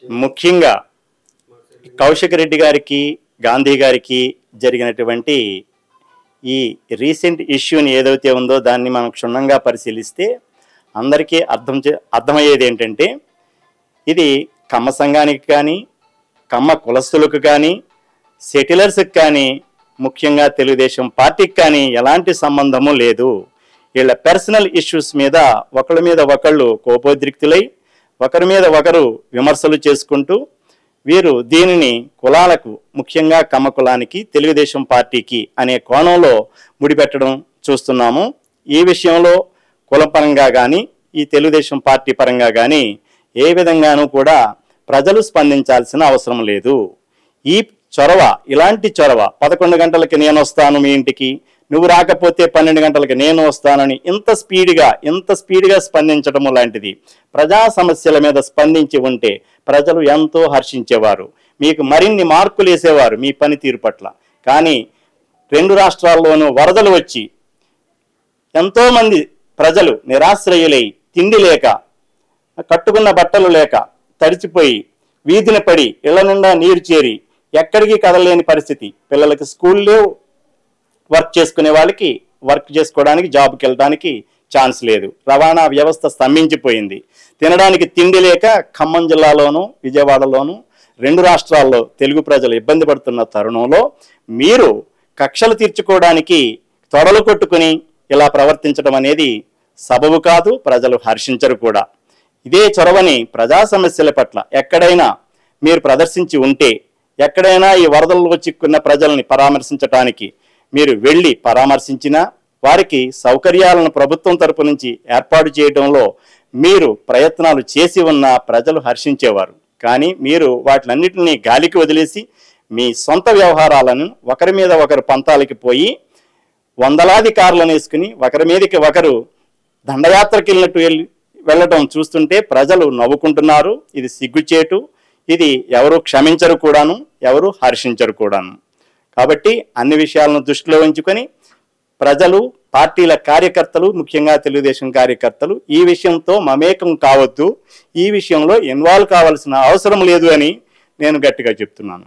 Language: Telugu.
ముఖ్యంగా కౌశిక్ రెడ్డి గారికి, గాంధీ గారికి జరిగినటువంటి ఈ రీసెంట్ ఇష్యూని ఏదైతే ఉందో దాన్ని మనం క్షుణ్ణంగా పరిశీలిస్తే అందరికీ అర్థమయ్యేది ఏంటంటే, ఇది కమ్మ సంఘానికి కానీ, కమ్మ కులస్తులకు కానీ, సెటిలర్స్కి కానీ, ముఖ్యంగా తెలుగుదేశం పార్టీకి కానీ ఎలాంటి సంబంధము లేదు. వీళ్ళ పర్సనల్ ఇష్యూస్ మీద ఒకళ్ళు కోపోద్రిక్తులై ఒకరి మీద ఒకరు విమర్శలు చేసుకుంటూ వీరు దీనిని కులాలకు, ముఖ్యంగా కమ్మ కులానికి, తెలుగుదేశం పార్టీకి అనే కోణంలో ముడిపెట్టడం చూస్తున్నాము. ఈ విషయంలో కులపరంగా కానీ, ఈ తెలుగుదేశం పార్టీ పరంగా కానీ ఏ విధంగానూ కూడా ప్రజలు స్పందించాల్సిన అవసరం లేదు. ఈ చొరవ, ఇలాంటి చొరవ 11 గంటలకి నేను వస్తాను మీ ఇంటికి, నువ్వు రాకపోతే 12 గంటలకి నేను వస్తానని ఇంత స్పీడ్గా స్పందించడము లాంటిది ప్రజా సమస్యల మీద స్పందించి ఉంటే ప్రజలు ఎంతో హర్షించేవారు, మీకు మరిన్ని మార్కులు వేసేవారు మీ పనితీరు పట్ల. కానీ 2 రాష్ట్రాల్లోనూ వరదలు వచ్చి ఎంతోమంది ప్రజలు నిరాశ్రయులై, తిండి లేక, కట్టుకున్న బట్టలు లేక తడిచిపోయి, వీధిన పడి, ఇళ్ల నిండా నీరు చేరి ఎక్కడికి కదలలేని పరిస్థితి. పిల్లలకి స్కూల్ లేవు, వర్క్ చేసుకునే వాళ్ళకి వర్క్ చేసుకోవడానికి, జాబ్కి వెళ్ళడానికి ఛాన్స్ లేదు, రవాణా వ్యవస్థ స్తంభించిపోయింది, తినడానికి తిండి లేక ఖమ్మం జిల్లాలోనూ విజయవాడలోనూ 2 రాష్ట్రాల్లో తెలుగు ప్రజలు ఇబ్బంది పడుతున్న తరుణంలో మీరు కక్షలు తీర్చుకోవడానికి తొడలు కొట్టుకుని ఇలా ప్రవర్తించడం అనేది సబబు కాదు, ప్రజలు హర్షించరు కూడా. ఇదే చొరవని ప్రజా సమస్యల పట్ల ఎక్కడైనా మీరు ప్రదర్శించి ఉంటే, ఎక్కడైనా ఈ వరదల్లో చిక్కున్న ప్రజల్ని పరామర్శించడానికి మీరు వెళ్ళి పరామర్శించినా, వారికి సౌకర్యాలను ప్రభుత్వం తరపు నుంచి ఏర్పాటు చేయడంలో మీరు ప్రయత్నాలు చేసి ఉన్న ప్రజలు హర్షించేవారు. కానీ మీరు వాటిలన్నింటినీ గాలికి వదిలేసి మీ సొంత వ్యవహారాలను ఒకరి మీద ఒకరు పంతాలకి పోయి వందలాది కార్లను వేసుకుని ఒకరి మీదకి ఒకరు దండయాత్రకి వెళ్ళటం చూస్తుంటే ప్రజలు నవ్వుకుంటున్నారు. ఇది సిగ్గుచేటు, ఇది ఎవరు క్షమించరు కూడాను, ఎవరు హర్షించరు కూడాను. కాబట్టి అన్ని విషయాలను దృష్టిలో ఉంచుకొని ప్రజలు, పార్టీల కార్యకర్తలు, ముఖ్యంగా తెలుగుదేశం కార్యకర్తలు ఈ విషయంతో మమేకం కావద్దు, ఈ విషయంలో ఇన్వాల్వ్ కావాల్సిన అవసరం లేదు అని నేను గట్టిగా చెప్తున్నాను.